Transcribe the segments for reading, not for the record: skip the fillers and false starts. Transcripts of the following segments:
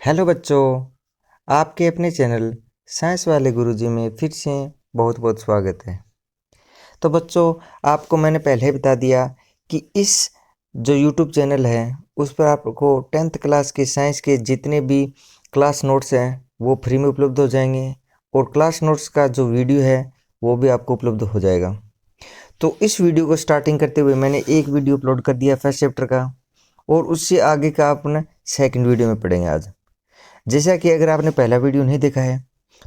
Hello बच्चों, आपके अपने चैनल साइंस वाले गुरुजी में फिर से बहुत बहुत स्वागत है। तो बच्चों, आपको मैंने पहले ही बता दिया कि इस जो यूट्यूब चैनल है उस पर आपको 10th क्लास के साइंस के जितने भी क्लास नोट्स हैं वो फ्री में उपलब्ध हो जाएंगे और क्लास नोट्स का जो वीडियो है वो भी आपको उपलब्ध हो जाएगा। तो इस वीडियो को स्टार्टिंग करते हुए मैंने एक वीडियो अपलोड कर दिया फर्स्ट चैप्टर का और उससे आगे का अपना सेकंड वीडियो में पढ़ेंगे आज। जैसा कि अगर आपने पहला वीडियो नहीं देखा है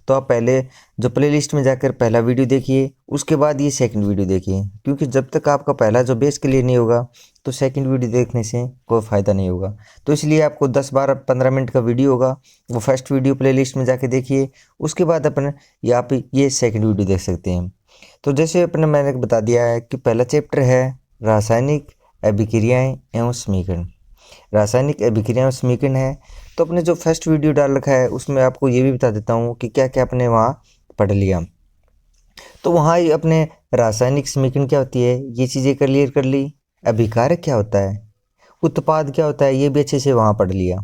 तो आप पहले जो प्लेलिस्ट में जाकर पहला वीडियो देखिए, उसके बाद ये सेकंड वीडियो देखिए, क्योंकि जब तक आपका पहला जो बेस क्लियर नहीं होगा तो सेकंड वीडियो देखने से कोई फ़ायदा नहीं होगा। तो इसलिए आपको 10-12-15 मिनट का वीडियो होगा, वो फर्स्ट वीडियो प्लेलिस्ट में जाके देखिए, उसके बाद अपने यहाँ पे ये सेकंड वीडियो देख सकते हैं। तो जैसे अपने मैंने बता दिया है कि पहला चैप्टर है रासायनिक अभिक्रियाएँ एवं समीकरण। रासायनिक अभिक्रिया में समीकरण है। तो अपने जो फर्स्ट वीडियो डाल रखा है उसमें आपको ये भी बता देता हूँ कि क्या क्या अपने वहाँ पढ़ लिया। तो वहाँ ही अपने रासायनिक समीकरण क्या होती है ये चीज़ें क्लियर कर ली, अभिकारक क्या होता है, उत्पाद क्या होता है ये भी अच्छे से वहाँ पढ़ लिया,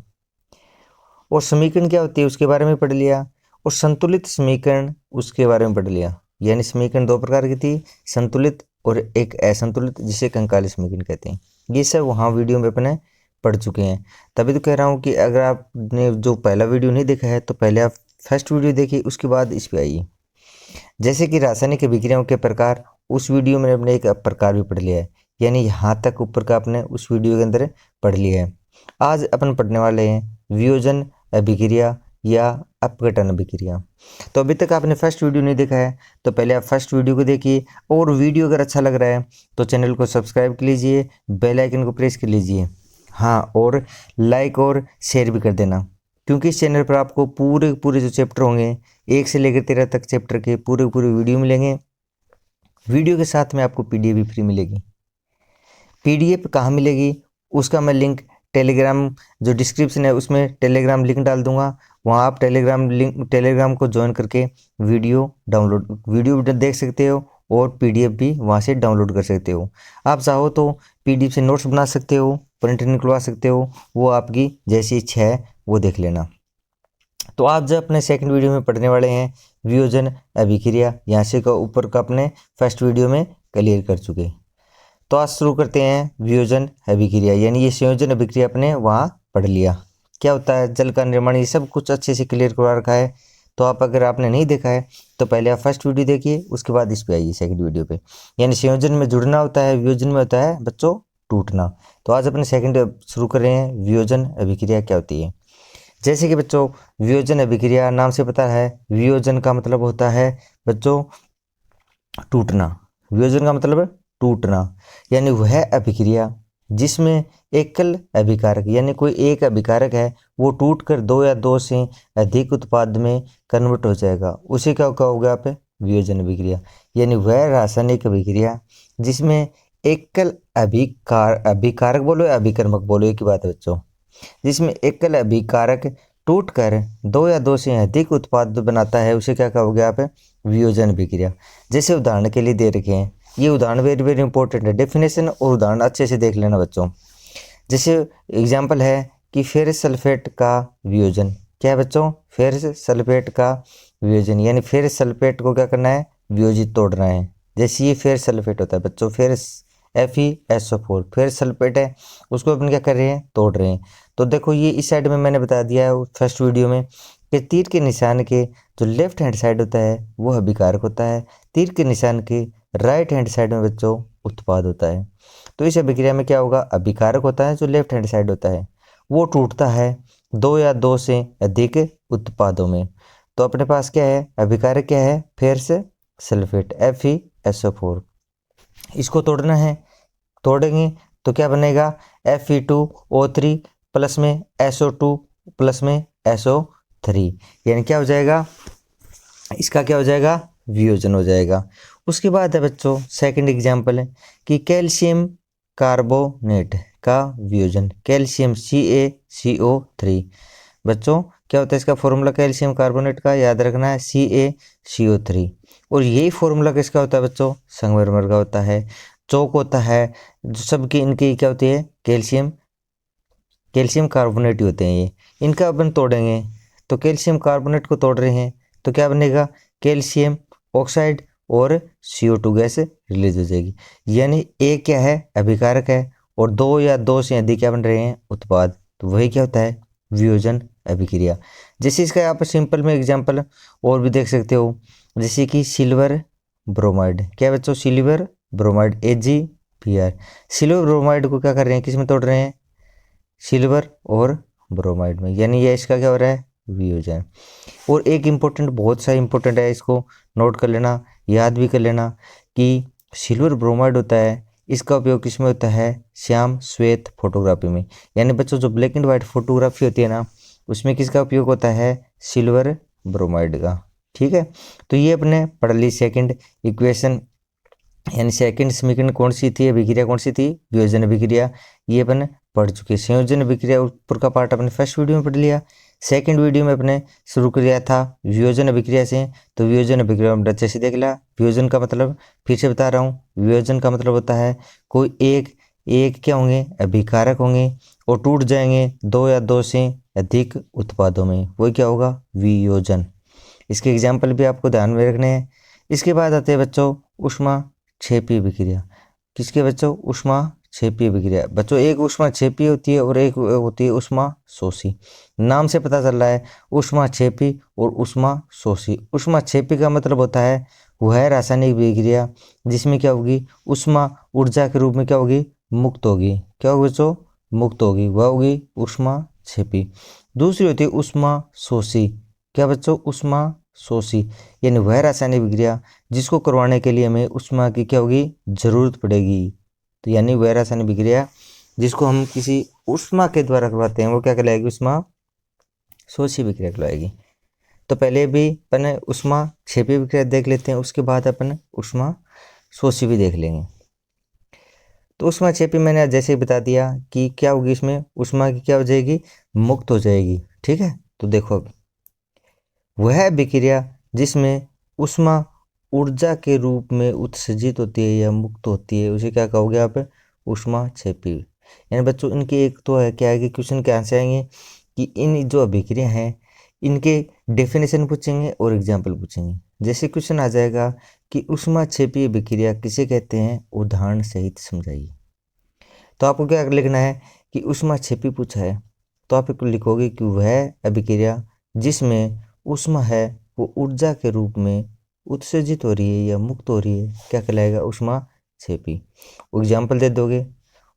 और समीकरण क्या होती है उसके बारे में पढ़ लिया, और संतुलित समीकरण उसके बारे में पढ़ लिया। यानी समीकरण दो प्रकार की थी, संतुलित और एक असंतुलित, जिसे कंकाली समीकरण कहते हैं। ये सब वहाँ वीडियो में अपने पढ़ चुके हैं। तभी तो कह रहा हूँ कि अगर आपने जो पहला वीडियो नहीं देखा है तो पहले आप फर्स्ट वीडियो देखिए, उसके बाद इस पर आइए। जैसे कि रासायनिक अभिक्रियाओं के प्रकार, उस वीडियो में अपने एक प्रकार भी पढ़ लिया है, यानी यहाँ तक ऊपर का आपने उस वीडियो के अंदर पढ़ लिया है। आज अपन पढ़ने वाले हैं वियोजन अभिक्रिया या अपघटन अभिक्रिया। तो अभी तक आपने फर्स्ट वीडियो नहीं देखा है तो पहले आप फर्स्ट वीडियो को देखिए, और वीडियो अगर अच्छा लग रहा है तो चैनल को सब्सक्राइब कर लीजिए, बेल आइकन को प्रेस कर लीजिए, हाँ, और लाइक और शेयर भी कर देना, क्योंकि इस चैनल पर आपको पूरे पूरे जो चैप्टर होंगे 1 से लेकर 13 तक चैप्टर के पूरे पूरे वीडियो मिलेंगे। वीडियो के साथ में आपको पीडीएफ भी फ्री मिलेगी। पीडीएफ कहाँ मिलेगी उसका मैं लिंक टेलीग्राम जो डिस्क्रिप्शन है उसमें टेलीग्राम लिंक डाल दूंगा, वहाँ आप टेलीग्राम को ज्वाइन करके वीडियो देख सकते हो और पीडीएफ भी वहाँ से डाउनलोड कर सकते हो। आप चाहो तो पीडीएफ से नोट्स बना सकते हो, प्रिंट निकलवा सकते हो, वो आपकी जैसी इच्छा है वो देख लेना। तो आप जब अपने सेकंड वीडियो में पढ़ने वाले हैं वियोजन अभिक्रिया, यहाँ से का ऊपर का अपने फर्स्ट वीडियो में क्लियर कर चुके। तो आज शुरू करते हैं वियोजन अभिक्रिया, यानी ये संयोजन अभिक्रिया अपने वहाँ पढ़ लिया, क्या होता है, जल का निर्माण, ये सब कुछ अच्छे से क्लियर करवा रखा है। तो आप अगर आपने नहीं देखा है तो पहले आप फर्स्ट वीडियो देखिए, उसके बाद इस पे आइए सेकंड वीडियो पे। यानी संयोजन में जुड़ना होता है, वियोजन में होता है बच्चों टूटना। तो आज अपने सेकंड शुरू कर रहे हैं वियोजन अभिक्रिया क्या होती है। जैसे कि बच्चों वियोजन अभिक्रिया नाम से पता है, वियोजन का मतलब होता है बच्चों टूटना। वियोजन का मतलब टूटना, यानी वह अभिक्रिया जिसमें एकल अभिकारक यानी कोई एक अभिकारक है वो टूटकर दो या दो से अधिक उत्पाद में कन्वर्ट हो जाएगा, उसे क्या कहोगे आप, वियोजन अभिक्रिया। यानी वह रासायनिक अभिक्रिया जिसमें एकल अभिकारक बोलो या अभिकर्मक बोलो, एक ही बात है बच्चों, जिसमें एकल अभिकारक टूटकर दो या दो से अधिक उत्पाद बनाता है, उसे क्या कहोगे आप, वियोजन अभिक्रिया। जैसे उदाहरण के लिए दे रखे हैं, ये उदाहरण वेरी वेरी इंपॉर्टेंट है, डेफिनेशन और उदाहरण अच्छे से देख लेना बच्चों। जैसे एग्जाम्पल है कि फेरस सल्फेट का वियोजन, क्या है बच्चों, फेरस सल्फेट का वियोजन, यानी फेरस सल्फेट को क्या करना है, वियोजित तोड़ना है। जैसे ये फेरस सल्फेट होता है बच्चों, फेरस FeSO4 फेरस सल्फेट है, उसको अपन क्या कर रहे हैं, तोड़ रहे हैं। तो देखो ये इस साइड में मैंने बता दिया है फर्स्ट वीडियो में कि तीर के निशान के जो लेफ्ट हैंड साइड होता है वो अभिकारक होता है, तीर के निशान के राइट हैंड साइड में बच्चों उत्पाद होता है। तो इस अभिक्रिया में क्या होगा, अभिकारक होता है जो लेफ्ट हैंड साइड होता है वो टूटता है दो या दो से अधिक उत्पादों में। तो अपने पास क्या है, अभिकारक क्या है, फेरस सल्फेट FeSO4, इसको तोड़ना है, तोड़ेंगे तो क्या बनेगा, Fe2O3 प्लस में SO2 प्लस में SO3, यानी क्या हो जाएगा, इसका क्या हो जाएगा, वियोजन हो जाएगा। उसके बाद है बच्चों सेकंड एग्जाम्पल है कि कैल्शियम कार्बोनेट का वियोजन, कैल्शियम CaCO3। बच्चों क्या होता है इसका फॉर्मूला, कैल्शियम कार्बोनेट का याद रखना है CaCO3, और यही फॉर्मूला किसका होता है बच्चों, संगमरमर का होता है, चौक होता है, जो सबकी इनकी क्या होती है, कैल्शियम कैल्शियम कार्बोनेट ही होते हैं ये। इनका अपन तोड़ेंगे तो कैल्शियम कार्बोनेट को तोड़ रहे हैं तो क्या बनेगा, कैल्शियम ऑक्साइड और CO2 गैस रिलीज हो जाएगी। यानी एक क्या है, अभिकारक है, और दो या दो से अधिक क्या बन रहे हैं, उत्पाद। तो वही क्या होता है, वियोजन अभिक्रिया। जैसे इसका यहाँ पर सिंपल में एग्जांपल और भी देख सकते हो, जैसे कि सिल्वर ब्रोमाइड। क्या बच्चों, silver bromide AgBr। Silver bromide को क्या कर रहे हैं, किस में तोड़ रहे हैं, सिल्वर और ब्रोमाइड में, यानी ये इसका क्या हो रहा है, वियोजन। और एक इम्पोर्टेंट, बहुत सा इम्पोर्टेंट है, इसको नोट कर लेना, याद भी कर लेना कि सिल्वर ब्रोमाइड होता है, इसका उपयोग किस में होता है, श्याम श्वेत फोटोग्राफी में। यानी बच्चों जो ब्लैक एंड व्हाइट फोटोग्राफी होती है ना, उसमें किसका उपयोग होता है, सिल्वर ब्रोमाइड का। ठीक है, तो ये अपने पढ़ ली सेकंड इक्वेशन, यानी सेकंड समीकरण कौन सी थी, अभिक्रिया कौन सी थी, वियोजन अभिक्रिया। ये अपन पढ़ चुके। संयोजन अभिक्रिया ऊपर का पार्ट अपने फर्स्ट वीडियो में पढ़ लिया। सेकंड वीडियो में अपने शुरू किया था वियोजन अभिक्रिया से, तो वियोजन अभिक्रिया में अच्छे से देख लिया। वियोजन का मतलब फिर से बता रहा हूँ, वियोजन का मतलब होता है कोई एक क्या होंगे, अभिकारक होंगे और टूट जाएंगे दो या दो से अधिक उत्पादों में, वही क्या होगा, वियोजन। इसके एग्जाम्पल भी आपको ध्यान में रखने हैं। इसके बाद आते हैं बच्चों ऊष्मा क्षेपी अभिक्रिया। किसके बच्चों, ऊष्मा क्षेपी अभिक्रिया। बच्चों एक ऊष्मा क्षेपी होती है और एक होती है ऊष्मा शोषी। नाम से पता चल रहा है ऊष्मा क्षेपी और ऊष्मा शोषी। ऊष्मा क्षेपी का मतलब होता है वह रासायनिक अभिक्रिया जिसमें क्या होगी, ऊष्मा ऊर्जा के रूप में क्या होगी, मुक्त होगी। क्या होगी बच्चों, मुक्त होगी, वह होगी ऊष्मा क्षेपी। दूसरी होती है ऊष्मा शोषी। क्या बच्चों, ऊष्मा शोषी, यानी वह रासायनिक अभिक्रिया जिसको करवाने के लिए हमें ऊष्मा की क्या होगी, जरूरत पड़ेगी। तो यानी वह रासायनिक अभिक्रिया जिसको हम किसी ऊष्मा के द्वारा करवाते हैं वो क्या कहलाएगी, ऊष्मा शोषी अभिक्रिया कहलाएगी। तो पहले भी अपन ऊष्मा क्षेपी अभिक्रिया देख लेते हैं, उसके बाद अपन ऊष्मा शोषी भी देख लेंगे। तो ऊष्मा क्षेपी मैंने जैसे ही बता दिया कि क्या होगी, इसमें ऊष्मा की क्या हो जाएगी, मुक्त हो जाएगी। ठीक है, तो देखो वह अभिक्रिया जिसमें ऊष्मा ऊर्जा के रूप में उत्सर्जित होती है या मुक्त होती है उसे क्या कहोगे आप, ऊष्मा क्षेपी। यानी बच्चों इनकी एक तो है क्या है कि क्वेश्चन क्या से आएंगे कि इन जो अभिक्रिया हैं इनके डेफिनेशन पूछेंगे और एग्जाम्पल पूछेंगे। जैसे क्वेश्चन आ जाएगा कि ऊष्मा क्षेपी अभिक्रिया किसे कहते हैं, उदाहरण सहित समझाइए। तो आपको क्या लिखना है कि ऊष्मा क्षेपी पूछा है तो आप लिखोगे कि वह अभिक्रिया जिसमें ऊष्मा है वो ऊर्जा के रूप में उत्सर्जित हो रही है या मुक्त हो रही है, क्या कहलाएगा, ऊष्मा क्षेपी। एग्जाम्पल दे दोगे,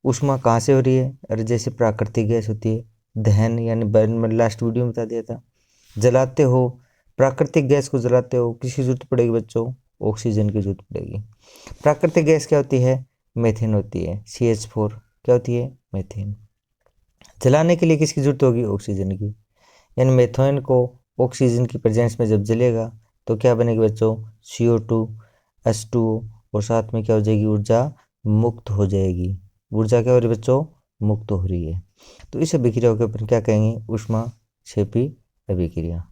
ऊष्मा कहाँ से हो रही है, अरे जैसे प्राकृतिक गैस होती है, दहन, यानी मैंने लास्ट वीडियो में बता दिया था, जलाते हो प्राकृतिक गैस को, जलाते हो किसकी जरूरत पड़ेगी बच्चों, ऑक्सीजन की जरूरत पड़ेगी। प्राकृतिक गैस क्या होती है, मेथेन होती है, CH4 क्या होती है, मेथेन। जलाने के लिए किसकी जरूरत होगी, ऑक्सीजन की। यानी मेथेन को ऑक्सीजन की प्रेजेंस में जब जलेगा तो क्या बनेगी बच्चों, CO2 H2O, और साथ में क्या हो जाएगी, ऊर्जा मुक्त हो जाएगी। ऊर्जा क्या हो रही है बच्चों, मुक्त हो रही है। तो इस अभिक्रिया के ऊपर क्या कहेंगे, ऊष्मा क्षेपी अभिक्रिया।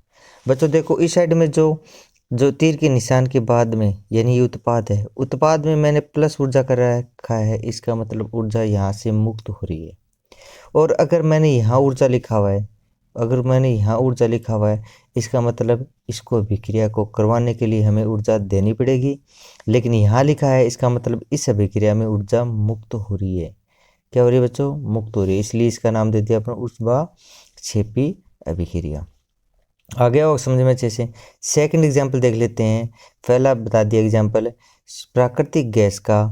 बच्चों देखो इस साइड में जो तीर के निशान के बाद में, यानी ये उत्पाद है, उत्पाद में मैंने प्लस ऊर्जा कर रखा है, इसका मतलब ऊर्जा यहाँ से मुक्त हो रही है। और अगर मैंने यहाँ ऊर्जा लिखा हुआ है, इसका मतलब इसको अभिक्रिया को करवाने के लिए हमें ऊर्जा देनी पड़ेगी। लेकिन यहाँ लिखा है, इसका मतलब इस अभिक्रिया में ऊर्जा मुक्त हो रही है। क्या हो रही है बच्चों, मुक्त हो रही है, इसलिए इसका नाम दे दिया अपना ऊष्मा क्षेपी अभिक्रिया। आ गया और समझ में अच्छे से। सेकंड एग्जाम्पल देख लेते हैं। पहला बता दिया एग्जाम्पल, प्राकृतिक गैस का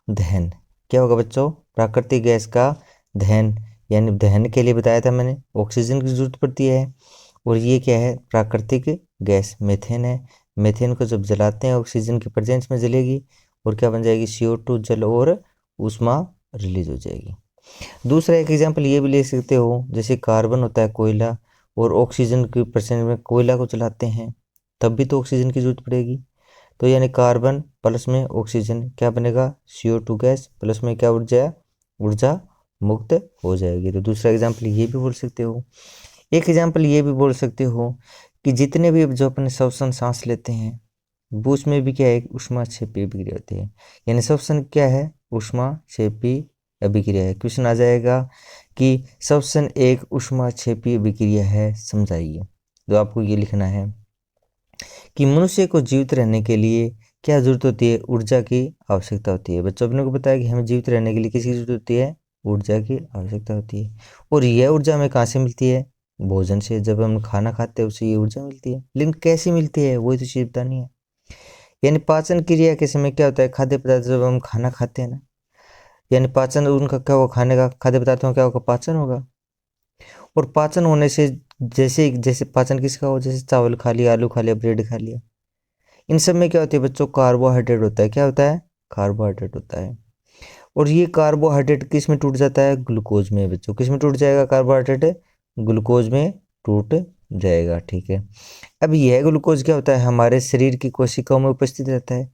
दहन। क्या होगा बच्चों, प्राकृतिक गैस का दहन, यानी दहन के लिए बताया था मैंने ऑक्सीजन की जरूरत पड़ती है, और ये क्या है, प्राकृतिक गैस मेथेन है। मेथेन को जब जलाते हैं ऑक्सीजन की प्रेजेंस में जलेगी और क्या बन जाएगी, CO2 जल और ऊष्मा रिलीज हो जाएगी। दूसरा एक एग्जाम्पल ये भी ले सकते हो, जैसे कार्बन होता है कोयला, और ऑक्सीजन की प्रेजेंस में कोयला को जलाते हैं तब भी तो ऑक्सीजन की जरूरत पड़ेगी। तो यानी कार्बन प्लस में ऑक्सीजन क्या बनेगा, CO2 गैस, प्लस में क्या ऊर्जा मुक्त हो जाएगी। तो दूसरा एग्जाम्पल ये भी बोल सकते हो। एक एग्जाम्पल ये भी बोल सकते हो कि जितने भी जो अपने श्वसन सांस लेते हैं वो उसमें भी क्या है, ऊष्मा क्षेपी अभिक्रिया होती है। यानी श्वसन क्या है, ऊष्मा क्षेपी अभिक्रिया है। क्वेश्चन आ जाएगा कि श्वसन एक ऊष्माक्षेपी अभिक्रिया है, समझाइए। तो आपको ये लिखना है कि मनुष्य को जीवित रहने के लिए क्या जरूरत होती है? ऊर्जा की आवश्यकता होती है। बच्चों, अपने को बताया कि हमें जीवित रहने के लिए किसकी जरूरत होती है? ऊर्जा की आवश्यकता होती है। और यह ऊर्जा हमें कहाँ से मिलती है? भोजन से। जब हम खाना खाते हैं उससे ये ऊर्जा मिलती है, लेकिन कैसी मिलती है वही तो चीज बतानी है। यानी पाचन क्रिया के समय क्या होता है? खाद्य पदार्थ जब हम खाना खाते हैं ना, यानी पाचन उनका क्या होगा? खाने का खाद्य पदार्थों का क्या होगा? पाचन होगा। और पाचन होने से जैसे जैसे पाचन किसका हो? जैसे चावल खा लिया, आलू खा लिया, ब्रेड खा लिया, इन सब में क्या होती है बच्चों? कार्बोहाइड्रेट होता है। क्या होता है? कार्बोहाइड्रेट होता है। और ये कार्बोहाइड्रेट किस में टूट जाता है? ग्लूकोज में। बच्चों, किस में टूट जाएगा कार्बोहाइड्रेट? ग्लूकोज में टूट जाएगा। ठीक है। अब यह ग्लूकोज क्या होता है? हमारे शरीर की कोशिकाओं में उपस्थित रहता है।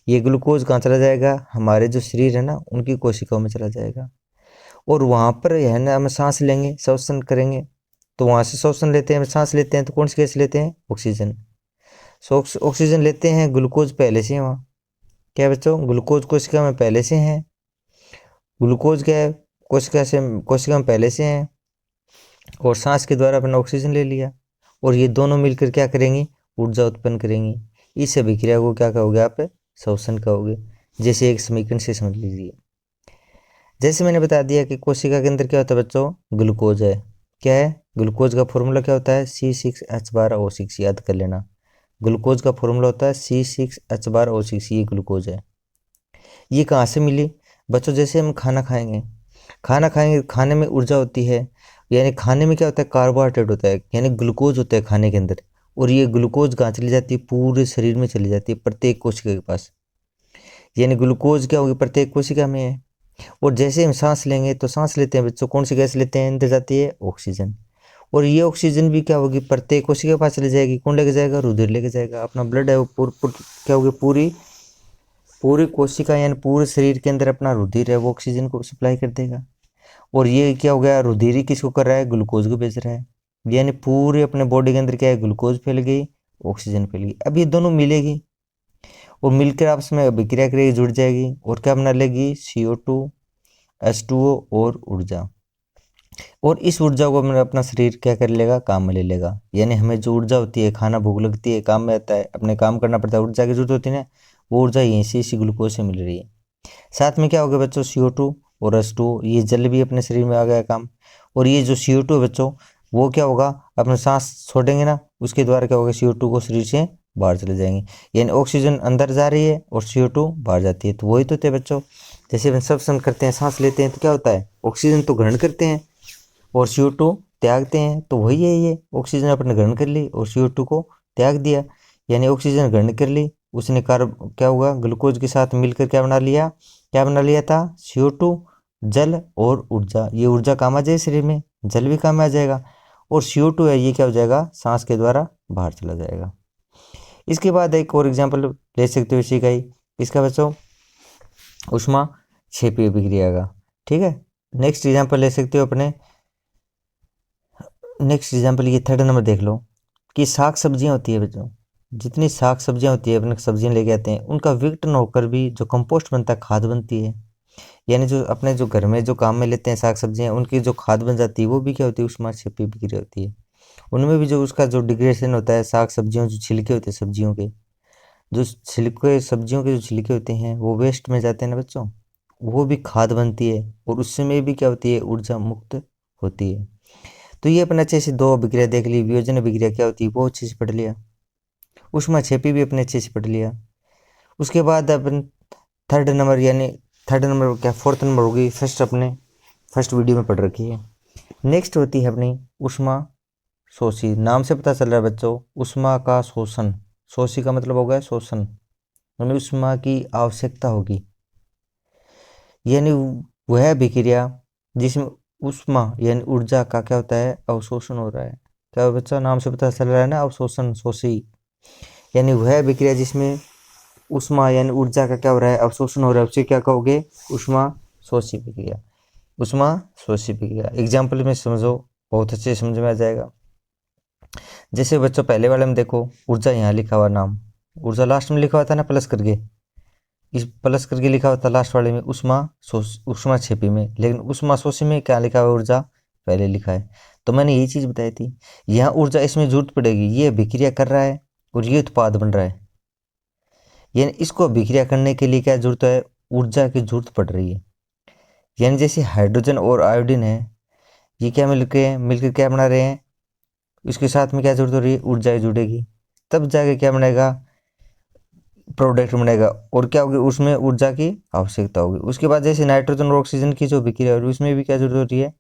ये ग्लूकोज कहाँ चला जाएगा? हमारे जो शरीर है ना, उनकी कोशिकाओं में चला जाएगा। और वहाँ पर है ना, हम सांस लेंगे, श्वसन करेंगे, तो वहाँ से श्वसन लेते हैं, हम सांस लेते हैं, तो कौन सी गैस लेते हैं? ऑक्सीजन। ऑक्सीजन लेते हैं, ग्लूकोज पहले से है वहाँ। क्या है बच्चों? ग्लूकोज कोशिका में पहले से है। ग्लूकोज क्या है? कोशिका में पहले से है, और सांस के द्वारा अपना ऑक्सीजन ले लिया, और ये दोनों मिलकर क्या करेंगे? ऊर्जा उत्पन्न करेंगी। इस अभिक्रिया को क्या कहोगे आप? श्वसन कहोगे। जैसे एक समीकरण से समझ लीजिए। जैसे मैंने बता दिया कि कोशिका के अंदर क्या होता है बच्चों? ग्लूकोज है। क्या है? ग्लूकोज का फॉर्मूला क्या होता है? C6H12O6। याद कर लेना, ग्लूकोज का फॉर्मूला होता है C6H12O6। ये ग्लूकोज है। ये कहाँ से मिली बच्चों? जैसे हम खाना खाएंगे, खाने में ऊर्जा होती है, यानी खाने में क्या होता है? कार्बोहाइड्रेट होता है, यानी ग्लूकोज होता है खाने के अंदर। और ये ग्लूकोज कहाँ चली जाती है? पूरे शरीर में चली जाती है, प्रत्येक कोशिका के पास। यानी ग्लूकोज क्या होगी? प्रत्येक कोशिका में है। और जैसे हम सांस लेंगे तो सांस लेते हैं बच्चों, कौन सी गैस लेते हैं? अंदर जाती है ऑक्सीजन। और ये ऑक्सीजन भी क्या होगी? प्रत्येक कोशिका के पास चली जाएगी। कौन लेके जाएगा? रुधिर लेके जाएगा। अपना ब्लड है वो क्या होगी? पूरी पूरी कोशिका यानी पूरे शरीर के अंदर अपना रुधिर है वो ऑक्सीजन को सप्लाई कर देगा। और ये क्या हो गया? रुधिर ही किसको कर रहा है? ग्लूकोज को भेज रहा है। यानी पूरे अपने बॉडी के अंदर क्या है? ग्लूकोज फैल गई, ऑक्सीजन फैल गई। अब ये दोनों मिलेगी और मिलकर आपस में अभिक्रिया करेगी, जुड़ जाएगी, और क्या बना लेगी? CO2 H2O और ऊर्जा। और इस ऊर्जा को अपना शरीर क्या कर लेगा? काम में ले लेगा। यानी हमें जो ऊर्जा होती है, खाना भूख लगती है, काम में आता है, अपने काम करना पड़ता है, ऊर्जा की जरूरत होती है ना, वो ऊर्जा यहीं से इसी ग्लूकोज से मिल रही है। साथ में क्या हो गया बच्चों? CO2 और H2O। ये जल भी अपने शरीर में आ गया काम। और ये जो CO2 है बच्चों, वो क्या होगा? अपना सांस छोड़ेंगे ना, उसके द्वारा क्या होगा? CO2 को शरीर से बाहर चले जाएंगे। यानी ऑक्सीजन अंदर जा रही है और CO2 बाहर जाती है। तो वही तो थे बच्चों, जैसे हम श्वसन करते हैं, सांस लेते हैं, तो क्या होता है? ऑक्सीजन तो ग्रहण करते हैं और CO2 त्यागते हैं। तो वही है, ये ऑक्सीजन अपने ग्रहण कर ली और CO2 को त्याग दिया। यानी ऑक्सीजन ग्रहण कर ली, उसने क्या हुआ? ग्लूकोज के साथ मिलकर क्या बना लिया? क्या बना लिया था? CO2, जल और ऊर्जा। ये ऊर्जा काम आ जाएगी शरीर में, जल भी काम आ जाएगा, और CO2 है ये क्या हो जाएगा? सांस के द्वारा बाहर चला जाएगा। इसके बाद एक और एग्जाम्पल ले सकते हो इसी का ही, इसका बच्चों ऊष्मा क्षेपीय अभिक्रिया का। ठीक है। नेक्स्ट एग्जाम्पल ले सकते हो अपने, नेक्स्ट एग्जाम्पल ये 3rd नंबर देख लो कि साग सब्जियां होती है बच्चों, जितनी साग सब्जियां होती है अपने सब्जियां लेके आते हैं, उनका विघटन होकर भी जो कंपोस्ट बनता है, खाद बनती है। यानी जो अपने जो घर में जो काम में लेते हैं साग सब्जियां, उनकी जो खाद बन जाती है वो भी क्या होती है? ऊष्माक्षेपी अभिक्रिया होती है। उनमें भी जो उसका जो डिग्रेडेशन होता है, साग सब्जियों जो छिलके होते हैं सब्जियों के, जो छिलके सब्जियों के जो छिलके होते हैं वो वेस्ट में जाते हैं ना बच्चों, वो भी खाद बनती है, और उससे में भी क्या होती है? ऊर्जा मुक्त होती है। तो ये अपने अच्छे से 2 अभिक्रिया देख ली। वियोजन अभिक्रिया क्या होती है वो अच्छे से पढ़ लिया, ऊष्माक्षेपी भी अपने अच्छे से पढ़ लिया। उसके बाद अपन 3rd नंबर, यानी 3rd नंबर क्या 4th नंबर होगी, फर्स्ट वीडियो में पढ़ रखी है। नेक्स्ट होती है अपनी ऊष्मा शोषी। नाम से पता चल रहा है बच्चों, ऊष्मा का शोषण। शोषी का मतलब होगा शोषण, यानी ऊष्मा की आवश्यकता होगी। यानी वह अभिक्रिया जिसमें ऊष्मा यानी ऊर्जा का क्या होता है? अवशोषण हो रहा है। क्या बच्चा? नाम से पता चल रहा है ना, अवशोषण, शोषी। यानी वह अभिक्रिया जिसमें ऊष्मा यानी ऊर्जा का क्या हो रहा है? अवशोषण हो रहा है, उसे क्या कहोगे? ऊष्मा शोषी अभिक्रिया। ऊष्मा शोषी अभिक्रिया एग्जाम्पल में समझो, बहुत अच्छे समझ में आ जाएगा। जैसे बच्चों पहले वाले में देखो, ऊर्जा यहाँ लिखा हुआ नाम, ऊर्जा लास्ट में लिखा हुआ था ना प्लस करके, इस प्लस करके लिखा होता लास्ट वाले में उष्मा छिपी में, लेकिन उष्मा शोषी में क्या लिखा हुआ ऊर्जा पहले लिखा है। तो मैंने यही चीज़ बताई थी, यहाँ ऊर्जा इसमें जरूरत पड़ेगी, ये अभिक्रिया कर रहा है और ये उत्पाद बन रहा है, यानी इसको अभिक्रिया करने के लिए क्या जरूरत है, ऊर्जा की जरूरत पड़ रही है। यानी जैसे हाइड्रोजन और आयोडीन है, ये क्या मिलकर क्या बना रहे हैं, इसके साथ में क्या जरूरत हो रही है, ऊर्जा जुड़ेगी, तब जाके क्या बनेगा, प्रोडक्ट बनेगा, और क्या होगी, उसमें ऊर्जा की आवश्यकता होगी। उसके बाद जैसे नाइट्रोजन और ऑक्सीजन की जो अभिक्रिया हो रही है उसमें भी क्या जरूरत होती है,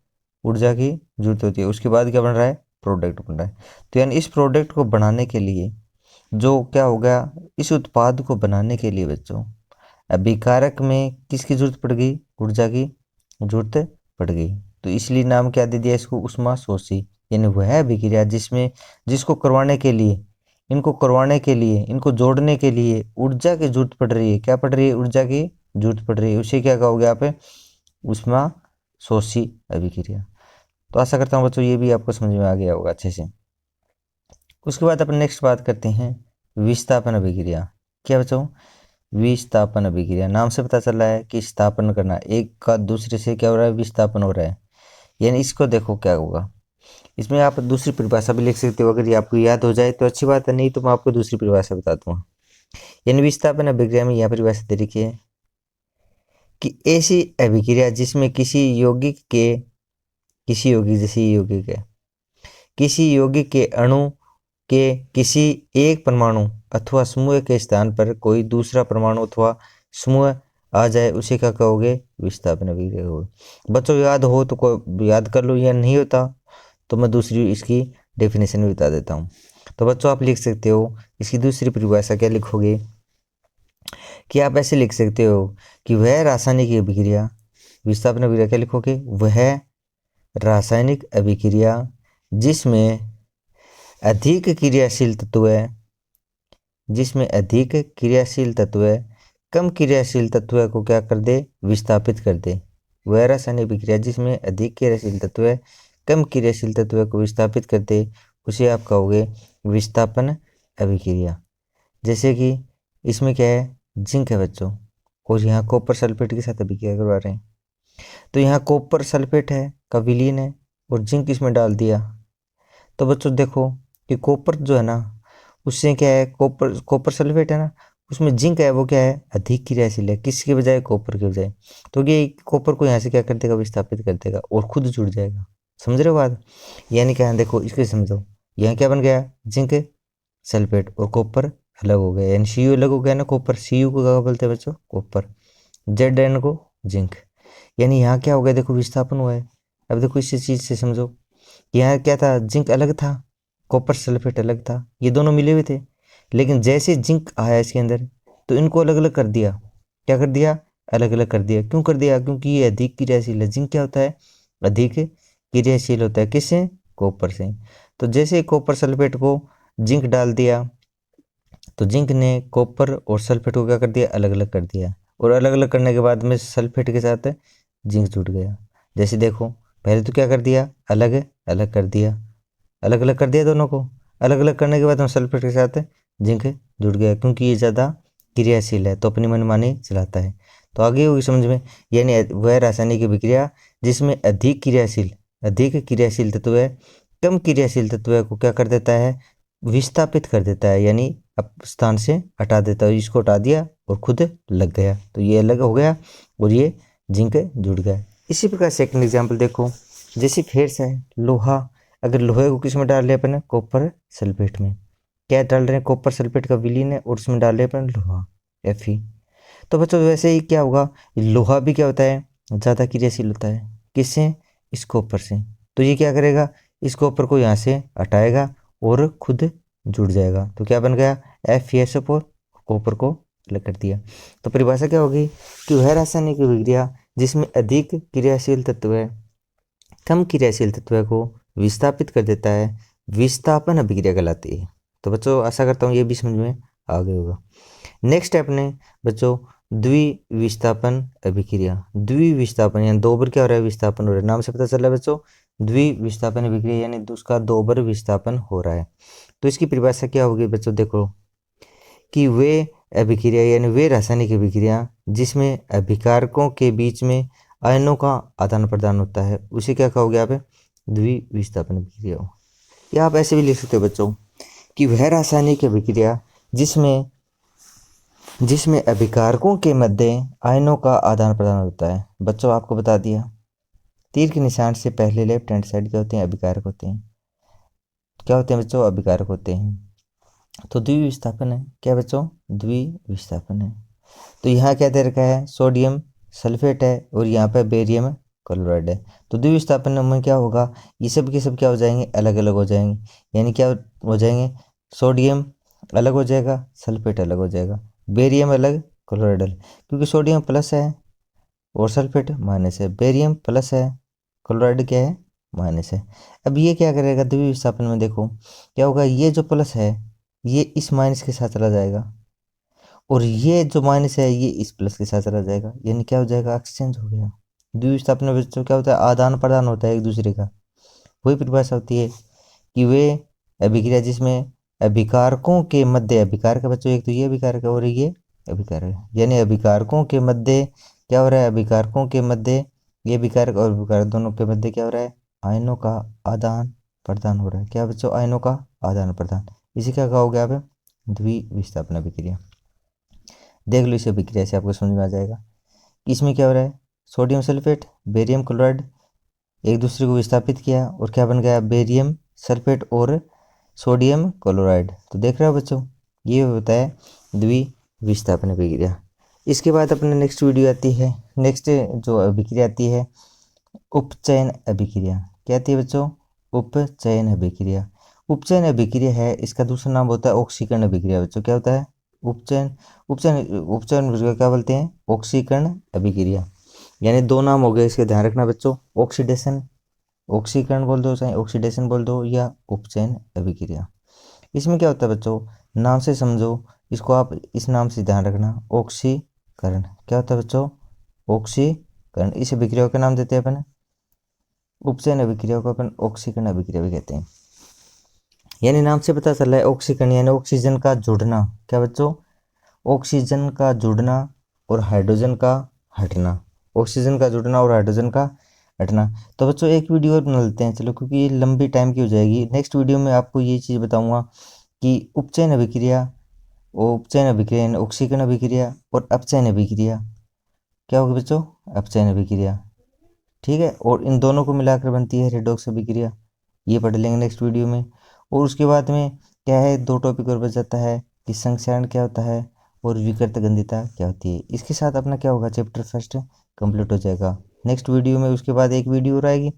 ऊर्जा की जरूरत होती है। उसके बाद क्या बन रहा है, प्रोडक्ट बन रहा है। तो यानी इस प्रोडक्ट को बनाने के लिए जो क्या हो गया, इस उत्पाद को बनाने के लिए बच्चों अभिकारक में किसकी जरूरत पड़ गई, ऊर्जा की जरूरत पड़ गई। तो इसलिए नाम क्या दे दिया इसको, उष्मा शोषी। यानी वह अभिक्रिया जिसको करवाने के लिए, इनको जोड़ने के लिए ऊर्जा की जरूरत पड़ रही है। क्या पड़ रही है, ऊर्जा की जरूरत पड़ रही है, उसे क्या कहोगे आप, उष्मा शोषी अभिक्रिया। तो आशा करता हूँ बच्चों ये भी आपको समझ में आ गया होगा अच्छे से। उसके बाद अपन नेक्स्ट बात करते हैं विस्थापन अभिक्रिया। क्या बच्चों, विस्थापन अभिक्रिया, नाम से पता चल रहा है कि स्थापन करना, एक का दूसरे से क्या हो रहा है, विस्थापन हो रहा है। यानी इसको देखो क्या होगा, इसमें आप दूसरी परिभाषा भी लिख सकते हो, अगर ये आपको याद हो जाए तो अच्छी बात है, नहीं तो मैं आपको दूसरी परिभाषा बता दूंगा। यानी विस्थापन अभिक्रिया में यह परिभाषा दे रखी है कि ऐसी अभिक्रिया जिसमें किसी यौगिक के अणु के किसी एक परमाणु अथवा समूह के स्थान पर कोई दूसरा परमाणु अथवा समूह आ जाए, उसे क्या कहोगे, विस्थापन अभिक्रिया कहोगे। बच्चों याद हो तो याद कर लो, या नहीं होता तो मैं दूसरी इसकी डेफिनेशन भी बता देता हूँ। तो बच्चों आप लिख सकते हो, इसकी दूसरी परिभाषा क्या लिखोगे, कि आप ऐसे लिख सकते हो कि वह रासायनिक अभिक्रिया, विस्थापन अभिक्रिया क्या लिखोगे, वह रासायनिक अभिक्रिया जिसमें अधिक क्रियाशील तत्व कम क्रियाशील तत्व को क्या कर दे, विस्थापित कर दे। वह रासायनिक अभिक्रिया जिसमें अधिक क्रियाशील तत्व कम क्रियाशील तत्व को विस्थापित कर दे, उसे आप कहोगे विस्थापन अभिक्रिया। जैसे कि इसमें क्या है, जिंक है बच्चों, और यहाँ कॉपर सल्फेट के साथ अभिक्रिया करवा रहे हैं। तो यहाँ कॉपर सल्फेट है का विलीन है और जिंक इसमें डाल दिया। तो बच्चों देखो कि कॉपर जो है ना, उससे क्या है, कॉपर सल्फेट है ना, उसमें जिंक है, वो क्या है, अधिक क्रियाशील है, किसके बजाय, कॉपर के बजाय। तो ये कॉपर को यहाँ से क्या कर देगा, विस्थापित कर देगा और खुद जुड़ जाएगा। समझ रहे हो बात, यानी क्या है, देखो इसके समझो, यहाँ क्या बन गया, जिंक सल्फेट और कॉपर अलग हो गया, यानी सी अलग हो गया ना, कॉपर, सी को क्या बोलते हैं बच्चों, कॉपर, Zn को जिंक। यानी यहाँ क्या हो गया, देखो विस्थापन हुआ है। अब देखो इसी चीज से समझो, यहाँ क्या था, जिंक अलग था, कॉपर सल्फेट अलग था, ये दोनों मिले हुए थे, लेकिन जैसे जिंक आया इसके अंदर तो इनको अलग अलग कर दिया। क्या कर दिया, अलग अलग कर दिया। क्यों कर दिया, क्योंकि ये अधिक क्रियाशील है। जिंक क्या होता है, अधिक क्रियाशील होता है, किससे, कॉपर से। तो जैसे कॉपर सल्फेट को जिंक डाल दिया, तो जिंक ने कॉपर और सल्फेट को क्या कर दिया, अलग अलग कर दिया, और अलग अलग करने के बाद में सल्फेट के साथ जिंक जुड़ गया। जैसे देखो पहले तो क्या कर दिया, अलग अलग कर दिया, अलग अलग कर दिया, दोनों को अलग अलग करने के बाद में सल्फेट के साथ जिंक जुड़ गया, क्योंकि ये ज़्यादा क्रियाशील है तो अपनी मनमानी चलाता है। तो आगे होगी समझ में, यानी वह रासायनिक अभिक्रिया जिसमें अधिक क्रियाशील तत्व है कम क्रियाशील तत्व को क्या कर देता है, विस्थापित कर देता है, यानी अब स्थान से हटा देता है। इसको हटा दिया और खुद लग गया, तो ये अलग हो गया और ये जिंक जुड़ गया। इसी प्रकार सेकंड एग्जांपल देखो, जैसे फिर से लोहा, अगर लोहे को किस में डाल रहे अपन, कॉपर सल्फेट में, क्या डाल रहे हैं, कॉपर सल्फेट का विलीन है और उसमें डाल रहे हैं अपन लोहा, Fe। तो बच्चों वैसे ही क्या होगा, लोहा भी क्या होता है, ज़्यादा क्रियाशील होता है, किससे, इस कॉपर से। तो ये क्या करेगा, इस कॉपर को यहाँ से हटाएगा और खुद जुड़ जाएगा। तो क्या बन गया, FeSO4, कॉपर को अलग कर दिया। तो परिभाषा क्या होगी, कि वह रासायनिक अभिक्रिया जिसमें अधिक क्रियाशील तत्व है कम क्रियाशील तत्व को विस्थापित कर देता है, विस्थापन अभिक्रिया कहलाती है। तो बच्चों आशा करता हूँ ये भी समझ में आ गया होगा। नेक्स्ट है अपने बच्चों द्विविस्थापन अभिक्रिया। द्विविस्थापन यानी दो बार क्या हो रहा है, विस्थापन हो रहा है। नाम से पता चल रहा है बच्चों, द्विविस्थापन अभिक्रिया यानी उसका दो बार विस्थापन हो रहा है। तो इसकी परिभाषा क्या होगी बच्चों, देखो कि वे अभिक्रिया यानी वे रासायनिक अभिक्रिया जिसमें अभिकारकों के बीच में आयनों का आदान प्रदान होता है उसे क्या कहोगे आप? द्विविस्थापन अभिक्रिया। या आप ऐसे भी लिख सकते हो बच्चों कि वह रासायनिक अभिक्रिया जिसमें अभिकारकों के मध्य आयनों का आदान प्रदान होता है। बच्चों आपको बता दिया तीर के निशान से पहले लेफ्ट हैंड साइड क्या होते हैं? अभिकारक होते हैं। क्या होते हैं बच्चों? अभिकारक होते हैं। तो द्विविस्थापन है। क्या बच्चों? द्विविस्थापन है। तो यहाँ क्या दे रखा है? सोडियम सल्फेट है और यहाँ पे बेरियम क्लोराइड है। तो द्विविस्थापन में क्या होगा? ये सब के सब क्या हो जाएंगे? अलग अलग हो जाएंगे। यानी क्या हो जाएंगे? सोडियम अलग हो जाएगा, सल्फेट अलग हो जाएगा, बेरियम अलग, क्लोराइड अलग। क्योंकि सोडियम प्लस है और सल्फेट माइनस है, बेरियम प्लस है, क्लोराइड क्या है? माइनस है। अब ये क्या करेगा द्विविस्थापन में? देखो क्या होगा, ये जो प्लस है ये इस माइनस के साथ चला जाएगा और ये जो माइनस है ये इस प्लस के साथ चला जाएगा। यानी क्या हो जाएगा? एक्सचेंज हो गया। द्विविस्थापन में बच्चों क्या होता है? आदान प्रदान होता है एक दूसरे का। वही परिभाषा होती है कि वे अभिक्रिया जिसमें अभिकारकों के मध्य, अभिकार का बच्चों एक तो ये अभिकारक है और ये अभिकारक है, यानी अभिकारकों के मध्य क्या हो रहा है? अभिकारकों के मध्य ये विकारक और विकारक दोनों के मध्य क्या हो रहा है? आयनों का आदान प्रदान हो रहा है। क्या बच्चों? आयनों का आदान प्रदान। इसे क्या कहोगे आप? द्विविस्थापन अभिक्रिया। देख लो इस अभिक्रिया से आपको समझ में आ जाएगा। इसमें क्या हो रहा है? सोडियम सल्फेट बेरियम क्लोराइड एक दूसरे को विस्थापित किया और क्या बन गया? बेरियम सल्फेट और सोडियम क्लोराइड। तो देख रहे हो बच्चों, ये होता है द्विविस्थापन अभिक्रिया। इसके बाद अपने नेक्स्ट वीडियो आती है, नेक्स्ट जो अभिक्रिया आती है उपचयन अभिक्रिया। क्या आती है बच्चों? उपचयन अभिक्रिया। उपचयन अभिक्रिया है, इसका दूसरा नाम होता है ऑक्सीकरण अभिक्रिया। बच्चों क्या होता है? उपचयन उपचयन क्या बोलते हैं? ऑक्सीकरण अभिक्रिया। यानी दो नाम हो गए, इसके ध्यान रखना बच्चों। ऑक्सीडेशन, ऑक्सीकरण बोल दो, चाहे ऑक्सीडेशन बोल दो, या उपचयन अभिक्रिया। इसमें क्या होता है बच्चों? नाम से समझो इसको, आप इस नाम से ध्यान रखना, ऑक्सीकरण। क्या होता है बच्चों? ऑक्सीकरण। इस अभिक्रिया का नाम देते हैं अपन उपचयन अभिक्रिया को अपन ऑक्सीकरण अभिक्रिया भी कहते हैं। यानी नाम से पता चल रहा है ऑक्सीकरण यानी ऑक्सीजन का जुड़ना। क्या बच्चों? ऑक्सीजन का जुड़ना और हाइड्रोजन का हटना। ऑक्सीजन का जुड़ना और हाइड्रोजन का हटना। तो बच्चों एक वीडियो और बना लेते हैं चलो, क्योंकि ये लंबी टाइम की हो जाएगी। नेक्स्ट वीडियो में आपको ये चीज़ बताऊंगा कि उपचयन अभिक्रिया यानी ऑक्सीकरण अभिक्रिया और अपचयन अभिक्रिया क्या होगी बच्चों? अपचयन अभिक्रिया। ठीक है, और इन दोनों को मिलाकर बनती है रेडॉक्स अभिक्रिया। ये पढ़ लेंगे नेक्स्ट वीडियो में। और उसके बाद में क्या है, दो टॉपिक और बच जाता है कि संक्षारण क्या होता है और विकृत गंधिता क्या होती है। इसके साथ अपना क्या होगा? चैप्टर फर्स्ट कंप्लीट हो जाएगा। नेक्स्ट वीडियो में उसके बाद एक वीडियो और आएगी,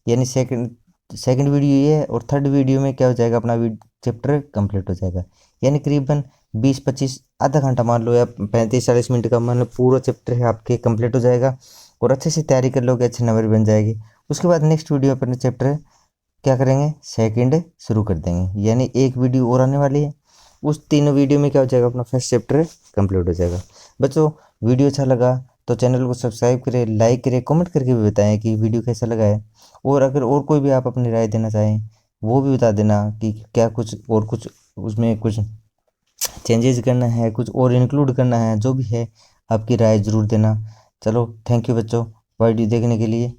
यानी सेकंड वीडियो ये है, और थर्ड वीडियो में क्या हो जाएगा? अपना चैप्टर कंप्लीट हो जाएगा। यानी करीबन 20-25 आधा घंटा मान लो या 35-40 मिनट का मान लो पूरा चैप्टर है आपके कंप्लीट हो जाएगा और अच्छे से तैयारी कर लोगे, अच्छे नंबर बन जाएगी। उसके बाद नेक्स्ट वीडियो अपने चैप्टर क्या करेंगे? सेकंड शुरू कर देंगे। यानी एक वीडियो और आने वाली है, उस तीनों वीडियो में क्या हो जाएगा? अपना फर्स्ट चैप्टर कंप्लीट हो जाएगा। बच्चों वीडियो अच्छा लगा तो चैनल को सब्सक्राइब करें, लाइक करें, कमेंट करके भी बताएं कि वीडियो कैसा लगा है। और अगर और कोई भी आप अपनी राय देना चाहें वो भी बता देना कि क्या कुछ और कुछ उसमें कुछ चेंजेस करना है, कुछ और इंक्लूड करना है, जो भी है आपकी राय ज़रूर देना। चलो थैंक यू बच्चों वीडियो देखने के लिए।